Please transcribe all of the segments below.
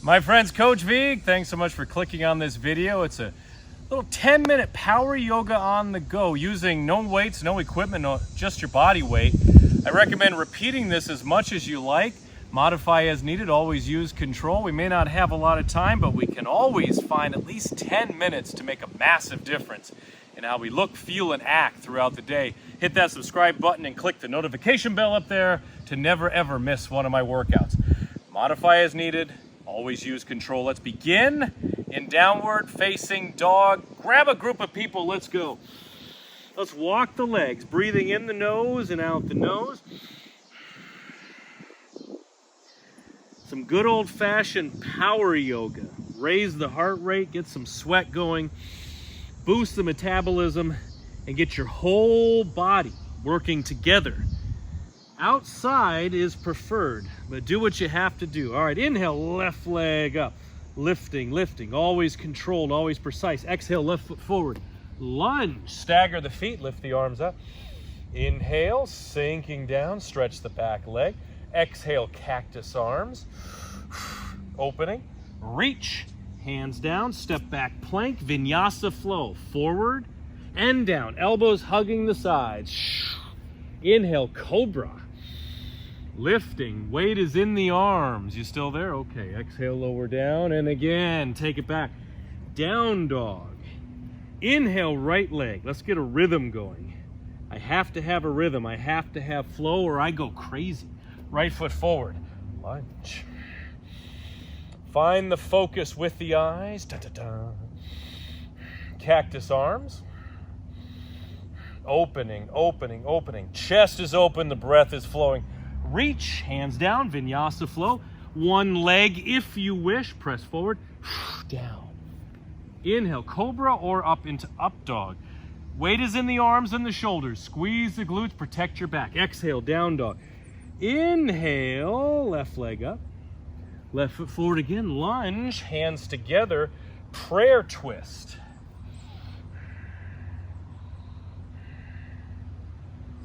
My friends, Coach Vigue, thanks so much for clicking on this video. It's a little 10-minute power yoga on the go using no weights, no equipment, just your body weight. I recommend repeating this as much as you like. Modify as needed, always use control. We may not have a lot of time, but we can always find at least 10 minutes to make a massive difference in how we look, feel, and act throughout the day. Hit that subscribe button and click the notification bell up there to never ever miss one of my workouts. Modify as needed, always use control. Let's begin in downward facing dog. Grab a group of people, let's go. Let's walk the legs, breathing in the nose and out the nose. Some good old-fashioned power yoga. Raise the heart rate, get some sweat going, boost the metabolism, and get your whole body working together. Outside is preferred, but do what you have to do. All right, inhale, left leg up. Lifting, lifting, always controlled, always precise. Exhale, left foot forward. Lunge, stagger the feet, lift the arms up. Inhale, sinking down, stretch the back leg. Exhale, cactus arms. Opening, reach, hands down, step back plank, vinyasa flow. Forward and down, elbows hugging the sides. Inhale, cobra. Lifting, weight is in the arms. You still there? Okay, exhale, lower down, and again, take it back. Down dog. Inhale, right leg. Let's get a rhythm going. I have to have a rhythm. I have to have flow or I go crazy. Right foot forward. Lunge. Find the focus with the eyes. Da, da, da. Cactus arms. Opening, opening, opening. Chest is open, the breath is flowing. Reach, hands down, vinyasa flow. One leg, if you wish, press forward, down. Inhale, cobra or up into up dog. Weight is in the arms and the shoulders. Squeeze the glutes, protect your back. Exhale, down dog. Inhale, left leg up. Left foot forward again, lunge, hands together, prayer twist.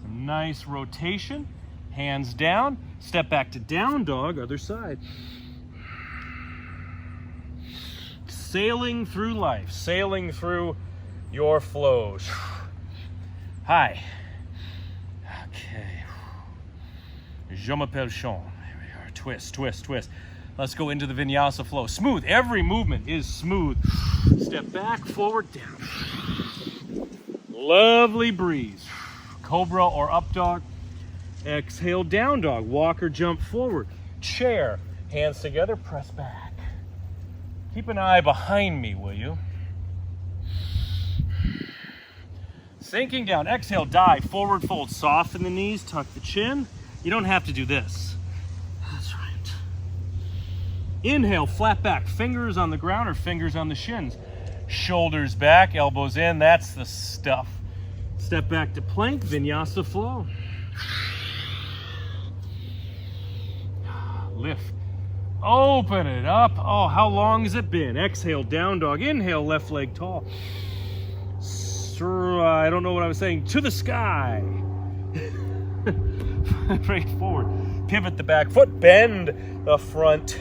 Some nice rotation. Hands down, step back to down dog, other side. Sailing through life, sailing through your flows. Hi. Okay. Je m'appelle Sean. There we are. Twist, twist, twist. Let's go into the vinyasa flow. Smooth. Every movement is smooth. Step back, forward, down. Lovely breeze. Cobra or up dog. Exhale, down dog. Walk or jump forward. Chair. Hands together, press back. Keep an eye behind me, will you? Sinking down. Exhale, dive. Forward fold. Soften the knees, tuck the chin. You don't have to do this. That's right. Inhale, flat back. Fingers on the ground or fingers on the shins. Shoulders back, elbows in. That's the stuff. Step back to plank. Vinyasa flow. Lift. Open it up. Oh, how long has it been? Exhale, down dog. Inhale, left leg tall. I don't know what I was saying. To the sky. Right forward. Pivot the back foot. Bend the front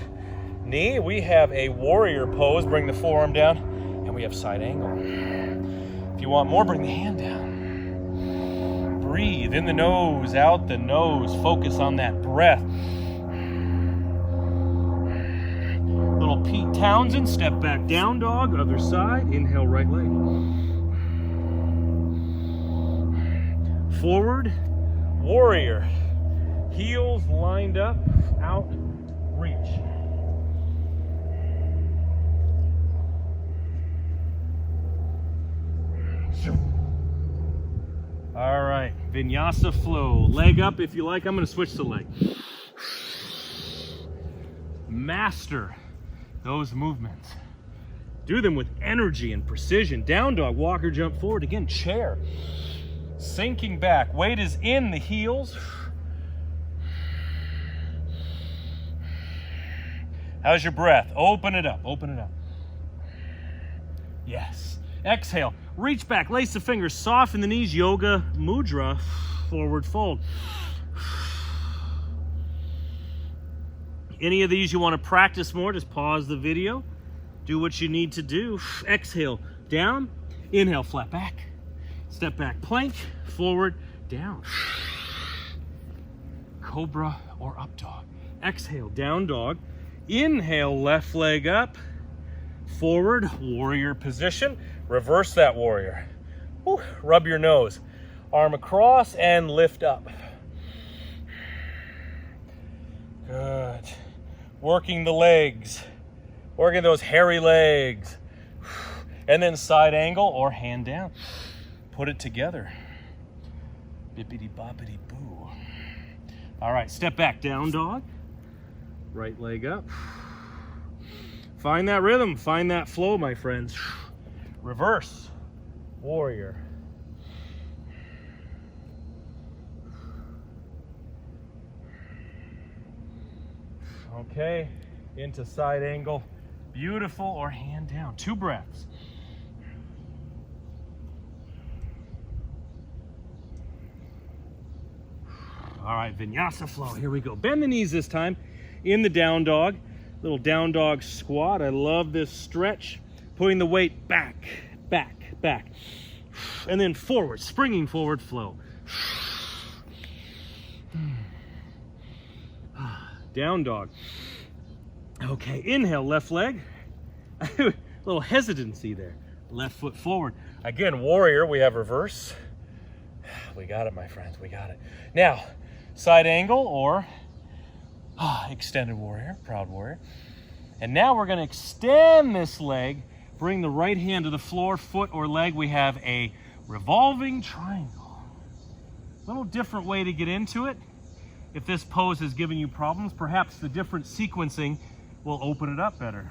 knee. We have a warrior pose. Bring the forearm down. And we have side angle. If you want more, bring the hand down. Breathe in the nose, out the nose. Focus on that breath. Little Pete Townsend, step back, down dog, other side, inhale, right leg. Forward, warrior, heels lined up, out, reach. All right, vinyasa flow, leg up if you like. I'm gonna switch the leg. Master those movements. Do them with energy and precision. Down dog, walk or jump forward. Again, chair. Sinking back. Weight is in the heels. How's your breath? Open it up. Open it up. Yes. Exhale. Reach back. Lace the fingers. Soften the knees. Yoga mudra. Forward fold. Any of these you want to practice more, just pause the video. Do what you need to do. Exhale, down. Inhale, flat back. Step back, plank. Forward, down. Cobra or up dog. Exhale, down dog. Inhale, left leg up. Forward, warrior position. Reverse that warrior. Woo, rub your nose. Arm across and lift up. Good. Working the legs. Working those hairy legs. And then side angle or hand down. Put it together. Bippity boppity boo. All right, step back, down dog. Right leg up. Find that rhythm, find that flow, my friends. Reverse, warrior. Okay, into side angle. Beautiful, or hand down. 2 breaths. All right, vinyasa flow, here we go. Bend the knees this time in the down dog. Little down dog squat. I love this stretch. Putting the weight back, back, back. And then forward, springing forward flow. Down dog. Okay, inhale, left leg. A little hesitancy there. Left foot forward. Again, warrior, we have reverse. We got it, my friends, we got it. Now, side angle or extended warrior, proud warrior. And now we're going to extend this leg, bring the right hand to the floor, foot or leg. We have a revolving triangle. A little different way to get into it. If this pose is giving you problems, perhaps the different sequencing will open it up better.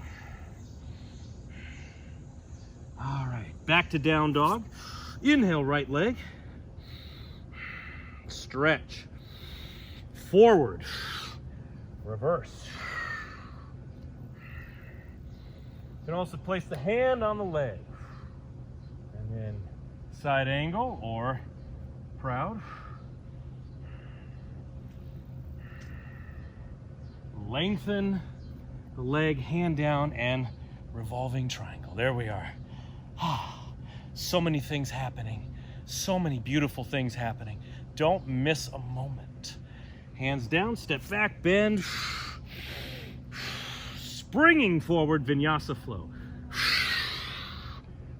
All right, back to down dog. Inhale, right leg. Stretch. Forward. Reverse. You can also place the hand on the leg. And then side angle or proud. Lengthen the leg, hand down, and revolving triangle. There we are. So many things happening. So many beautiful things happening. Don't miss a moment. Hands down, step back, bend. Springing forward, vinyasa flow.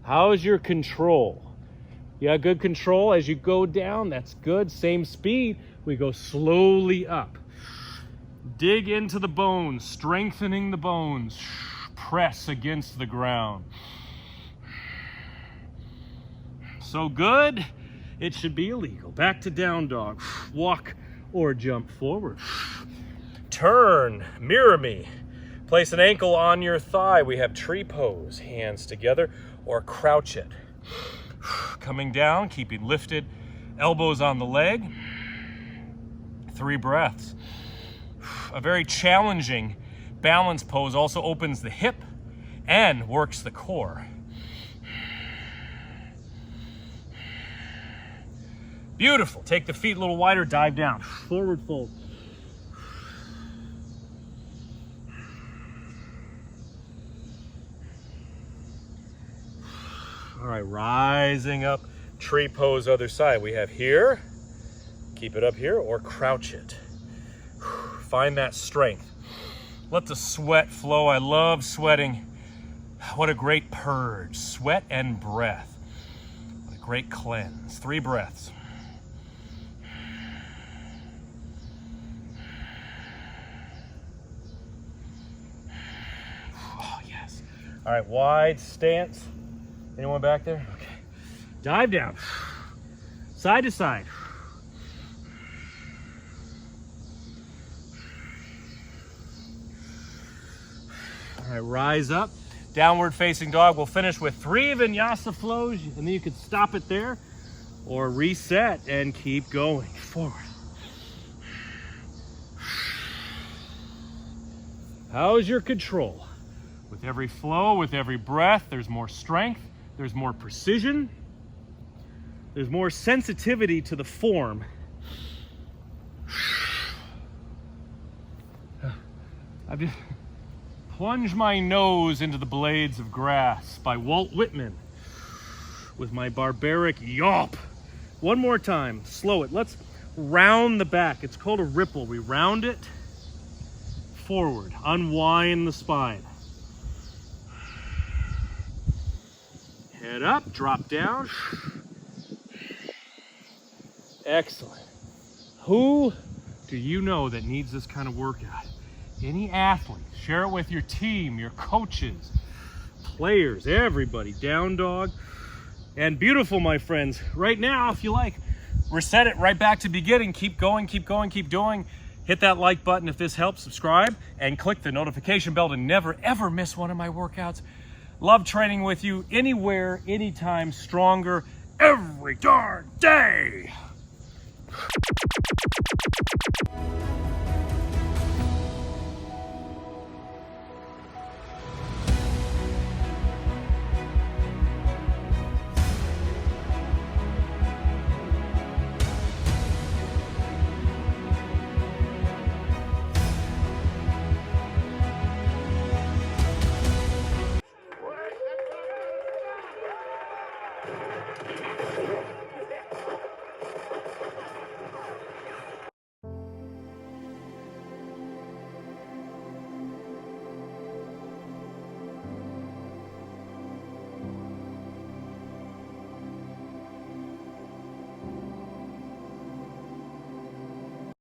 How's your control? You got good control as you go down? That's good. Same speed. We go slowly up. Dig into the bones, strengthening the bones. Press against the ground. So good, it should be illegal. Back to down dog. Walk or jump forward. Turn, mirror me. Place an ankle on your thigh. We have tree pose, hands together, or crouch it. Coming down, keeping lifted, elbows on the leg. 3 breaths. A very challenging balance pose, also opens the hip and works the core. Beautiful. Take the feet a little wider, dive down. Forward fold. All right, rising up, tree pose other side. We have here, keep it up here, or crouch it. Find that strength. Let the sweat flow. I love sweating. What a great purge. Sweat and breath. What a great cleanse. 3 breaths. Oh, yes. All right, wide stance. Anyone back there? Okay. Dive down. Side to side. All right, rise up. Downward facing dog. We'll finish with 3 vinyasa flows, and then you can stop it there or reset and keep going forward. How's your control? With every flow, with every breath, there's more strength, there's more precision, there's more sensitivity to the form. I've just plunged my nose into the blades of grass by Walt Whitman with my barbaric yawp. One more time, slow it. Let's round the back. It's called a ripple. We round it forward, unwind the spine. Head up, drop down. Excellent. Who do you know that needs this kind of workout? Any athlete. Share it with your team, your coaches, players, everybody. Down dog. And beautiful, my friends. Right now, if you like, reset it right back to beginning. Keep going, keep going, keep doing. Hit that like button if this helps, subscribe, and click the notification bell to never, ever miss one of my workouts. Love training with you anywhere, anytime, stronger, every darn day.